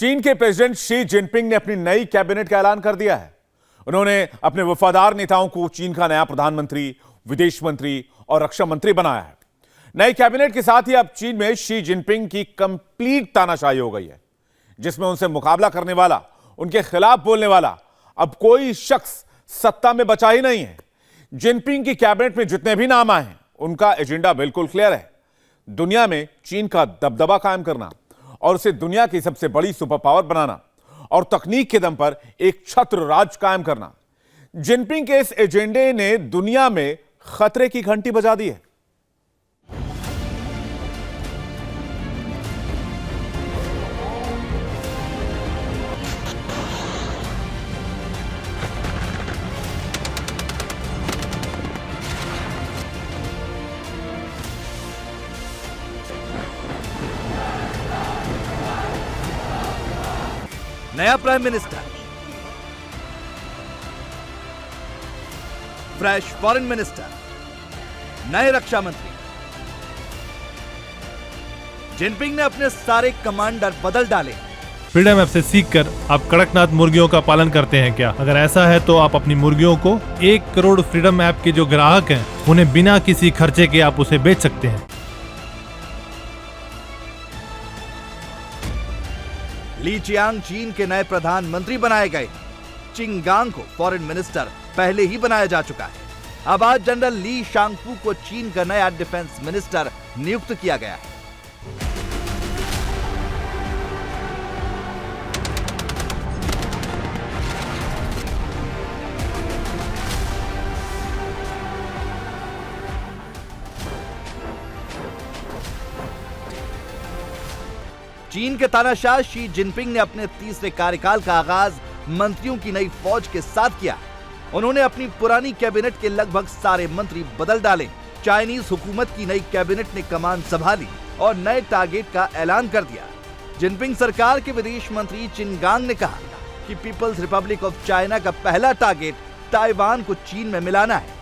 चीन के president Xi Jinping ने अपनी नई कैबिनेट का ऐलान कर दिया है। उन्होंने अपने वफादार नेताओं को चीन का नया प्रधानमंत्री, विदेश मंत्री और रक्षा मंत्री बनाया है। नई कैबिनेट के साथ ही अब चीन में शी जिनपिंग की कंप्लीट तानाशाही हो गई है, जिसमें उनसे मुकाबला करने वाला, उनके खिलाफ बोलने वाला अब कोई शख्स सत्ता में बचा ही नहीं है। जिनपिंग की कैबिनेट में जितने भी नाम आए हैं, उनका एजेंडा बिल्कुल क्लियर है। दुनिया में चीन का दबदबा कायम करना और उसे दुनिया की सबसे बड़ी सुपर पावर बनाना और तकनीक के दम पर एक छत्र राज कायम करना। जिनपिंग के इस एजेंडे ने दुनिया में खतरे की घंटी बजा दी है। नया prime minister, fresh foreign minister, नए रक्षा मंत्री। जिनपिंग ने अपने सारे कमांडर बदल डाले। फ्रीडम ऐप से सीखकर आप कड़कनाथ मुर्गियों का पालन करते हैं क्या? अगर ऐसा है तो आप अपनी मुर्गियों को 1 करोड़ फ्रीडम ऐप के जो ग्राहक हैं, उन्हें बिना किसी खर्चे के आप उसे बेच सकते हैं। ली चियांग चीन के नए प्रधानमंत्री बनाए गए। चिंगांग को फॉरेन मिनिस्टर पहले ही बनाया जा चुका है। अब आज जनरल ली शांगफू को चीन का नया डिफेंस मिनिस्टर नियुक्त किया गया है। चीन के तानाशाह शी जिनपिंग ने अपने तीसरे कार्यकाल का आगाज मंत्रियों की नई फौज के साथ किया। उन्होंने अपनी पुरानी कैबिनेट के लगभग सारे मंत्री बदल डाले। चाइनीज हुकूमत की नई कैबिनेट ने कमान संभाली और नए टारगेट का ऐलान कर दिया। जिनपिंग सरकार के विदेश मंत्री चिनगांग ने कहा कि पीपल्स रिपब्लिक ऑफ चाइना का पहला टारगेट ताइवान को चीन में मिलाना है।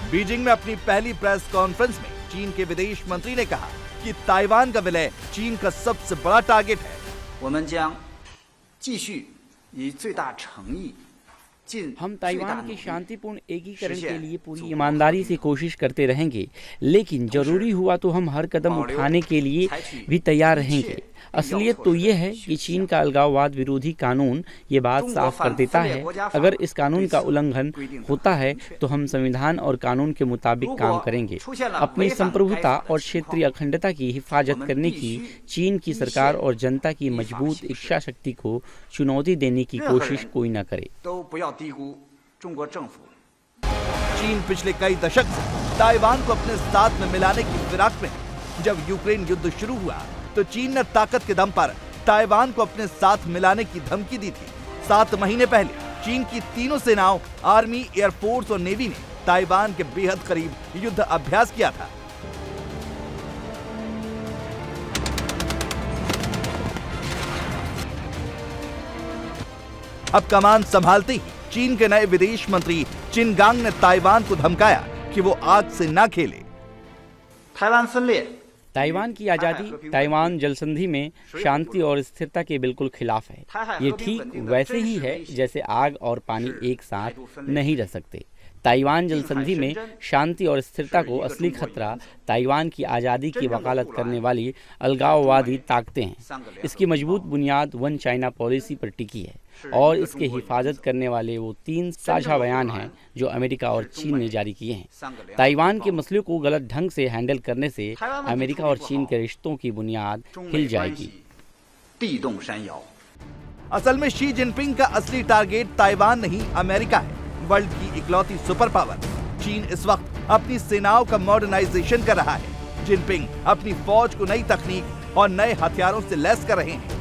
बीजिंग में अपनी पहली प्रेस कॉन्फ्रेंस में चीन के विदेश मंत्री ने कहा कि ताइवान का विलय चीन का सबसे बड़ा टारगेट है। हम ताइवान के शांतिपूर्ण एकीकरण के लिए पूरी ईमानदारी से कोशिश करते रहेंगे, लेकिन जरूरी हुआ तो हम हर कदम उठाने के लिए भी तैयार रहेंगे। असलियत तो ये है कि चीन का अलगाववाद विरोधी कानून ये बात साफ कर देता है, अगर इस कानून का उल्लंघन होता है तो हम संविधान और कानून के मुताबिक काम करेंगे। अपनी संप्रभुता और क्षेत्रीय अखंडता की हिफाजत करने की चीन की सरकार और जनता की मजबूत इच्छा शक्ति को चुनौती देने की कोशिश कोई न करे। चीन पिछले कई दशक से ताइवान को अपने साथ में मिलाने की फिराक में है। जब यूक्रेन युद्ध शुरू हुआ तो चीन ने ताकत के दम पर ताइवान को अपने साथ मिलाने की धमकी दी थी। 7 महीने पहले चीन की तीनों सेनाओं, आर्मी, एयरफोर्स और नेवी ने ताइवान के बेहद करीब युद्ध अभ्यास किया था। अब कमान संभालते ही चीन के नए विदेश मंत्री चिनगांग ने ताइवान को धमकाया कि वो आग से ना खेले। ताइवान की आज़ादी ताइवान जल संधि में शांति और स्थिरता के बिल्कुल खिलाफ है। ये ठीक वैसे ही है जैसे आग और पानी एक साथ नहीं रह सकते। ताइवान जल संधि में शांति और स्थिरता को असली खतरा ताइवान की आज़ादी की वकालत करने वाली अलगाववादी ताकतें हैं। इसकी मजबूत बुनियाद वन चाइना पॉलिसी पर टिकी है और इसके हिफाजत करने वाले वो 3 साझा बयान हैं जो अमेरिका और चीन ने जारी किए हैं। ताइवान के मसले को गलत ढंग से हैंडल करने से अमेरिका और चीन के रिश्तों की बुनियाद हिल जाएगी। असल में शी जिनपिंग का असली टारगेट ताइवान नहीं, अमेरिका है, वर्ल्ड की इकलौती सुपर पावर। चीन इस वक्त अपनी सेनाओं का मॉडर्नाइजेशन कर रहा है। जिनपिंग अपनी फौज को नई तकनीक और नए हथियारों से लैस कर रहे हैं।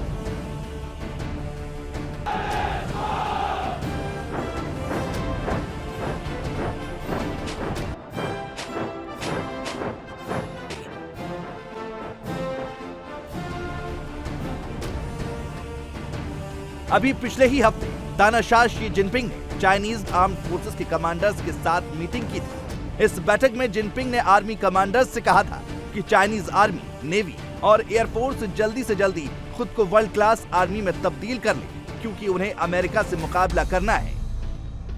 अभी पिछले ही हफ्ते तानाशाह शी जिनपिंग ने चाइनीज आर्म्ड फोर्सेस के कमांडर्स के साथ मीटिंग की थी। इस बैठक में जिनपिंग ने आर्मी कमांडर्स से कहा था कि चाइनीज आर्मी, नेवी और एयरफोर्स जल्दी से जल्दी खुद को वर्ल्ड क्लास आर्मी में तब्दील कर ले, क्योंकि उन्हें अमेरिका से मुकाबला करना है।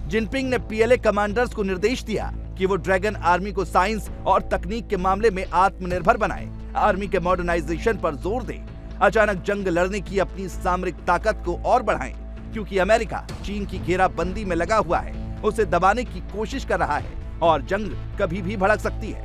जिनपिंग ने पीएलए कमांडर्स को निर्देश दिया कि वो ड्रैगन आर्मी को साइंस और तकनीक के मामले में आत्मनिर्भर बनाए, आर्मी के मॉडर्नाइजेशन पर जोर दे, अचानक जंग लड़ने की अपनी सामरिक ताकत को और बढ़ाएं, क्योंकि अमेरिका चीन की घेराबंदी में लगा हुआ है, उसे दबाने की कोशिश कर रहा है और जंग कभी भी भड़क सकती है।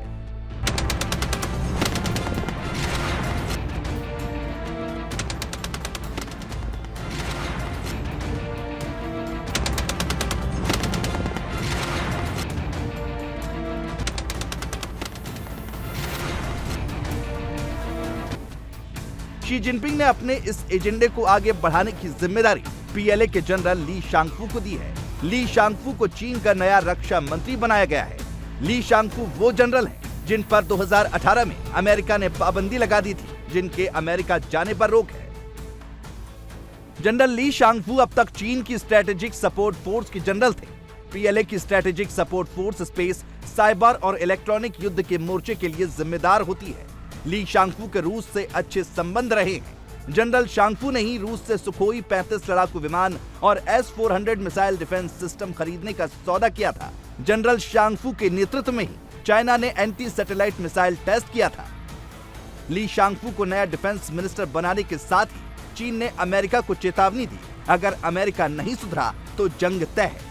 शी जिनपिंग ने अपने इस एजेंडे को आगे बढ़ाने की जिम्मेदारी पीएलए के जनरल ली शांगफू को दी है। ली शांगफू को चीन का नया रक्षा मंत्री बनाया गया है। ली शांगफू वो जनरल हैं जिन पर 2018 में अमेरिका ने पाबंदी लगा दी थी, जिनके अमेरिका जाने पर रोक है। जनरल ली शांगफू अब तक चीन की स्ट्रेटेजिक सपोर्ट फोर्स के जनरल थे। पीएलए की strategic support force space, cyber और इलेक्ट्रॉनिक युद्ध के मोर्चे के लिए जिम्मेदार होती है। ली शांगफू के रूस से अच्छे संबंध रहे हैं। जनरल शांगफू ने ही रूस से सुखोई 35 लड़ाकू विमान और S-400 मिसाइल डिफेंस सिस्टम खरीदने का सौदा किया था। जनरल शांगफू के नेतृत्व में ही चाइना ने एंटी सैटेलाइट मिसाइल टेस्ट किया था। ली शांगफू को नया डिफेंस मिनिस्टर बनाने के साथ ही चीन ने अमेरिका को चेतावनी दी, अगर अमेरिका नहीं सुधरा तो जंग तय है।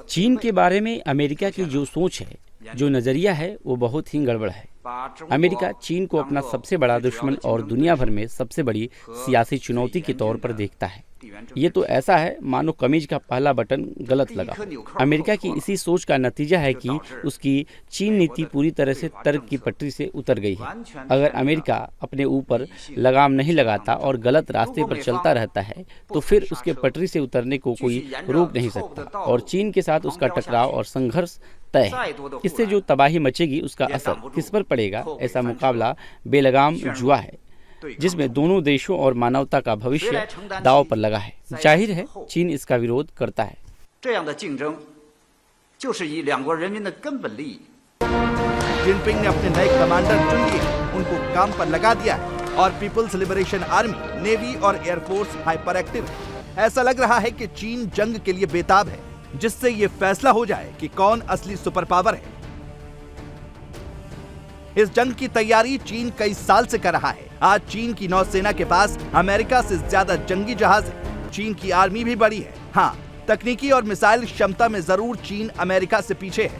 चीन के बारे में अमेरिका की जो सोच है, जो नजरिया है, वो बहुत ही गड़बड़ है। अमेरिका चीन को अपना सबसे बड़ा दुश्मन और दुनिया भर में सबसे बड़ी सियासी चुनौती के तौर पर देखता है। ये तो ऐसा है मानो कमीज का पहला बटन गलत लगा। अमेरिका की इसी सोच का नतीजा है कि उसकी चीन नीति पूरी तरह से तर्क की पटरी से उतर गई है। अगर अमेरिका अपने ऊपर लगाम नहीं लगाता और गलत रास्ते पर चलता रहता है तो फिर उसके पटरी से उतरने को कोई रोक नहीं सकता और चीन के साथ उसका टकराव और संघर्ष तय है। इससे जो तबाही मचेगी उसका असर किस पर पड़ेगा? ऐसा मुकाबला बेलगाम जुआ है जिसमें दोनों देशों और मानवता का भविष्य दांव पर लगा है। जाहिर है चीन इसका विरोध करता है। जिनपिंग ने अपने नए कमांडर चुन लिए, उनको काम पर लगा दिया है और पीपल्स लिबरेशन आर्मी, नेवी और एयरफोर्स हाइपर एक्टिव है। ऐसा लग रहा है कि चीन जंग के लिए बेताब है, जिससे ये फैसला हो जाए कि कौन असली सुपर पावर है। इस जंग की तैयारी चीन कई साल से कर रहा है। आज चीन की नौसेना के पास अमेरिका से ज्यादा जंगी जहाज है। चीन की आर्मी भी बड़ी है। हाँ, तकनीकी और मिसाइल क्षमता में जरूर चीन अमेरिका से पीछे है।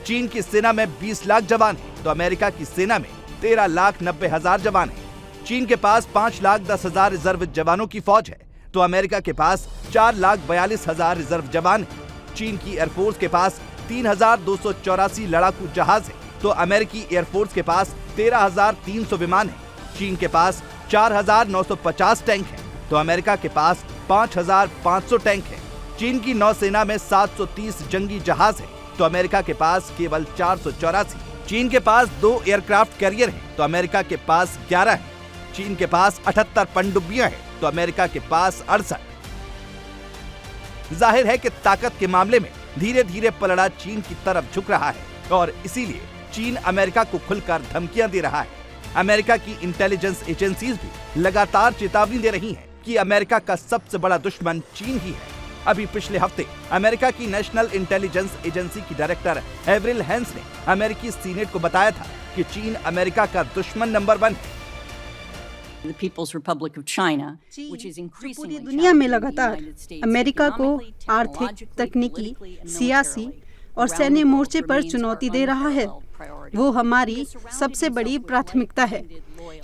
चीन की सेना में 20 लाख जवान हैं, तो अमेरिका की सेना में 13,90,000 जवान हैं। चीन के पास 5,10,000 रिजर्व जवानों की फौज है, तो अमेरिका के पास 4,42,000 रिजर्व जवान हैं। चीन की एयरफोर्स के पास 3,284 लड़ाकू जहाज है, तो अमेरिकी एयरफोर्स के पास 13,300 विमान है। चीन के पास 4,950 टैंक हैं, तो अमेरिका के पास 5,500 टैंक हैं। चीन की नौसेना में 730 जंगी जहाज है, तो अमेरिका के पास केवल 484। चीन के पास 2 एयरक्राफ्ट कैरियर हैं, तो अमेरिका के पास 11 हैं। चीन के पास 78 पनडुब्बियां हैं, तो अमेरिका के पास 68। जाहिर है कि ताकत के मामले में धीरे धीरे पलड़ा चीन की तरफ झुक रहा है और इसीलिए चीन अमेरिका को खुलकर धमकियां दे रहा है। अमेरिका की इंटेलिजेंस एजेंसीज भी लगातार चेतावनी दे रही हैं कि अमेरिका का सबसे बड़ा दुश्मन चीन ही है। अभी पिछले हफ्ते अमेरिका की नेशनल इंटेलिजेंस एजेंसी की डायरेक्टर एवरिल हेंस ने अमेरिकी सीनेट को बताया था कि चीन अमेरिका का दुश्मन नंबर 1 है। पूरी दुनिया में लगातार अमेरिका को आर्थिक, तकनीकी, सियासी और सैन्य मोर्चे पर चुनौती दे रहा है, वो हमारी सबसे बड़ी प्राथमिकता है।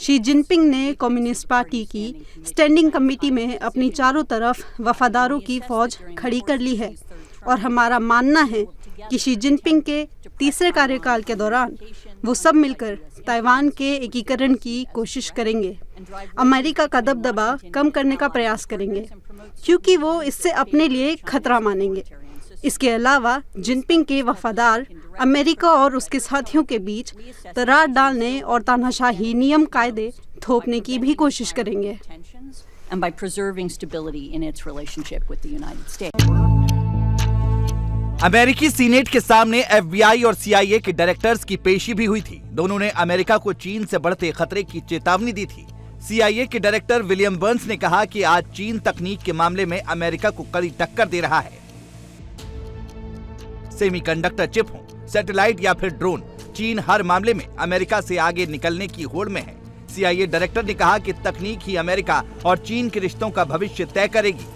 शी जिनपिंग ने कम्युनिस्ट पार्टी की स्टैंडिंग कमेटी में अपनी चारों तरफ वफादारों की फौज खड़ी कर ली है और हमारा मानना है कि शी जिनपिंग के तीसरे कार्यकाल के दौरान वो सब मिलकर ताइवान के एकीकरण की कोशिश करेंगे, अमेरिका का दबदबा कम करने का प्रयास करेंगे, क्योंकि वो इससे अपने लिए खतरा मानेंगे। इसके अलावा जिनपिंग के वफादार अमेरिका और उसके साथियों के बीच दरार डालने और तानाशाही नियम कायदे थोपने की भी कोशिश करेंगे। and by preserving stability in its relationship with the United States. अमेरिकी सीनेट के सामने एफबीआई और सीआईए के डायरेक्टर्स की पेशी भी हुई थी। दोनों ने अमेरिका को चीन से बढ़ते खतरे की चेतावनी दी थी। सीआईए के डायरेक्टर विलियम बर्न्स ने कहा कि आज चीन तकनीक के मामले में अमेरिका को कड़ी टक्कर दे रहा है। सेमीकंडक्टर चिप हो, सैटेलाइट या फिर ड्रोन, चीन हर मामले में अमेरिका से आगे निकलने की होड़ में है। सीआईए डायरेक्टर ने कहा कि तकनीक ही अमेरिका और चीन के रिश्तों का भविष्य तय करेगी।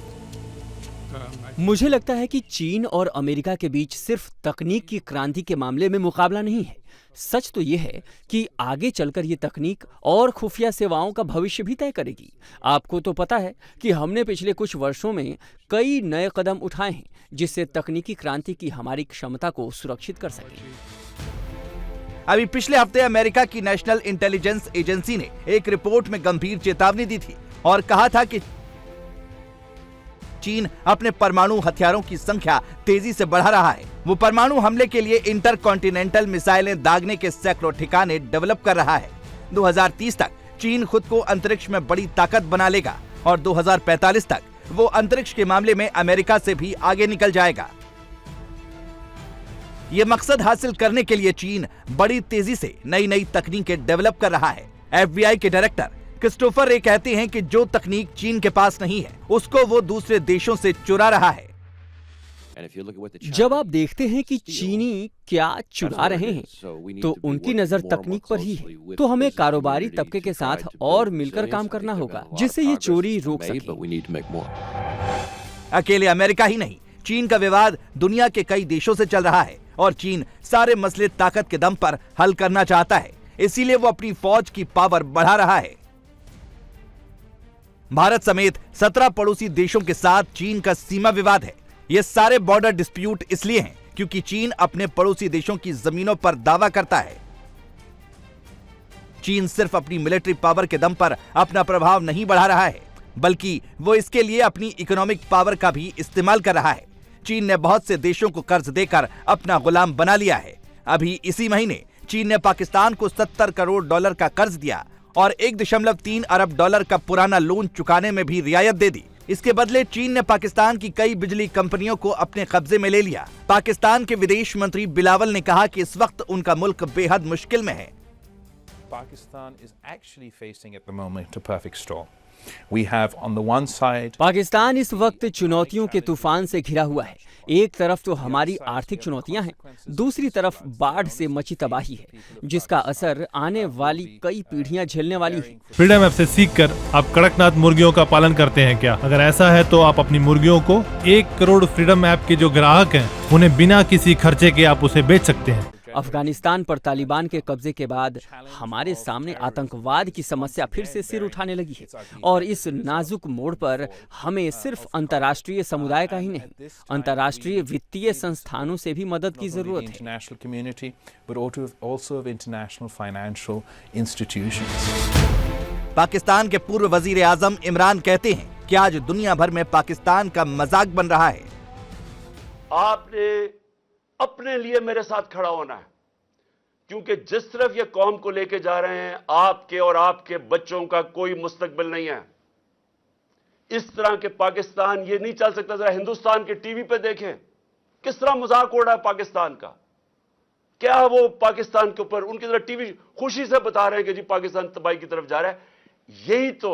मुझे लगता है कि चीन और अमेरिका के बीच सिर्फ तकनीक की क्रांति के मामले में मुकाबला नहीं है। सच तो यह है कि आगे चलकर ये तकनीक और खुफिया सेवाओं का भविष्य भी तय करेगी। आपको तो पता है कि हमने पिछले कुछ वर्षों में कई नए कदम उठाए हैं जिससे तकनीकी क्रांति की हमारी क्षमता को सुरक्षित कर सकें। अभी पिछले हफ्ते अमेरिका की नेशनल इंटेलिजेंस एजेंसी ने एक रिपोर्ट में गंभीर चेतावनी दी थी और कहा था कि चीन अपने परमाणु हथियारों की संख्या तेजी से बढ़ा रहा है। वो परमाणु हमले के लिए इंटरकॉन्टिनेंटल मिसाइलें दागने के सैकड़ों ठिकाने डेवलप कर रहा है। 2030 तक चीन खुद को अंतरिक्ष में बड़ी ताकत बना लेगा और 2045 तक वो अंतरिक्ष के मामले में अमेरिका से भी आगे निकल जाएगा। ये मकसद हासिल करने के लिए चीन बड़ी तेजी से नई नई तकनीकें डेवलप कर रहा है। एफबीआई के डायरेक्टर क्रिस्टोफर रे कहते हैं कि जो तकनीक चीन के पास नहीं है उसको वो दूसरे देशों से चुरा रहा है। जब आप देखते हैं कि चीनी क्या चुरा रहे हैं तो उनकी नजर तकनीक पर ही है। तो हमें कारोबारी तबके के साथ और मिलकर काम करना होगा जिससे ये चोरी रोक सके। अकेले अमेरिका ही नहीं, चीन का विवाद दुनिया के कई देशों से चल रहा है और चीन सारे मसले ताकत के दम पर हल करना चाहता है। इसीलिए वो अपनी फौज की पावर बढ़ा रहा है। भारत समेत 17 पड़ोसी देशों के साथ चीन का सीमा विवाद है। ये सारे बॉर्डर डिस्प्यूट इसलिए हैं क्योंकि चीन अपने पड़ोसी देशों की जमीनों पर दावा करता है। चीन सिर्फ अपनी मिलिट्री पावर के दम पर अपना प्रभाव नहीं बढ़ा रहा है बल्कि वो इसके लिए अपनी इकोनॉमिक पावर का भी इस्तेमाल कर रहा है। चीन ने बहुत से देशों को कर्ज देकर अपना गुलाम बना लिया है। अभी इसी महीने चीन ने पाकिस्तान को $70 करोड़ का कर्ज दिया और 1.3 अरब डॉलर का पुराना लोन चुकाने में भी रियायत दे दी। इसके बदले चीन ने पाकिस्तान की कई बिजली कंपनियों को अपने कब्जे में ले लिया। पाकिस्तान के विदेश मंत्री बिलावल ने कहा कि इस वक्त उनका मुल्क बेहद मुश्किल में है। Pakistan is actually facing at the moment a perfect storm. We have on the one side Pakistan इस वक्त चुनौतियों के तूफान से घिरा हुआ है। एक तरफ तो हमारी आर्थिक चुनौतियां हैं, दूसरी तरफ बाढ़ से मची तबाही है जिसका असर आने वाली कई पीढ़ियां झेलने वाली है। फ्रीडम ऐप से सीखकर आप कड़कनाथ मुर्गियों का पालन करते हैं क्या? अगर ऐसा है तो आप अपनी मुर्गियों को 1 करोड़ फ्रीडम ऐप के जो ग्राहक हैं उन्हें बिना किसी खर्चे के आप उसे बेच सकते हैं। अफगानिस्तान पर तालिबान के कब्जे के बाद हमारे सामने आतंकवाद की समस्या फिर से सिर उठाने लगी है और इस नाजुक मोड़ पर हमें सिर्फ अंतर्राष्ट्रीय समुदाय का ही नहीं, अंतर्राष्ट्रीय वित्तीय संस्थानों से भी मदद की जरूरत है। पाकिस्तान के पूर्व वजीर आजम इमरान कहते हैं कि आज दुनिया भर में पाकिस्तान का मजाक बन रहा है। आपने अपने लिए मेरे साथ खड़ा होना है क्योंकि जिस तरफ ये कौम को लेके जा रहे हैं आपके और आपके बच्चों का कोई मुस्तकबिल नहीं है। इस तरह के पाकिस्तान ये नहीं चल सकता। जरा हिंदुस्तान के टीवी पे देखें किस तरह मजाक उड़ रहा है पाकिस्तान का। क्या वो पाकिस्तान के ऊपर उनकी तरह टीवी खुशी से बता रहे हैं कि जी पाकिस्तान तबाही की तरफ जा रहा है। यही तो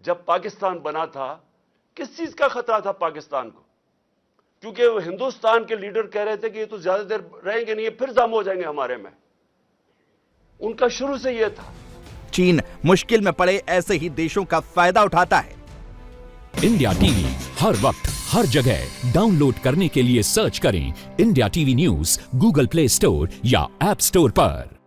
जब पाकिस्तान बना था किस चीज का खतरा था पाकिस्तान को, क्योंकि हिंदुस्तान के लीडर कह रहे थे कि ये तो ज्यादा देर रहेंगे नहीं, ये फिर जम हो जाएंगे हमारे में। उनका शुरू से ये था। चीन मुश्किल में पड़े ऐसे ही देशों का फायदा उठाता है। इंडिया टीवी हर वक्त हर जगह डाउनलोड करने के लिए सर्च करें India TV news Google play store या ऐप स्टोर पर।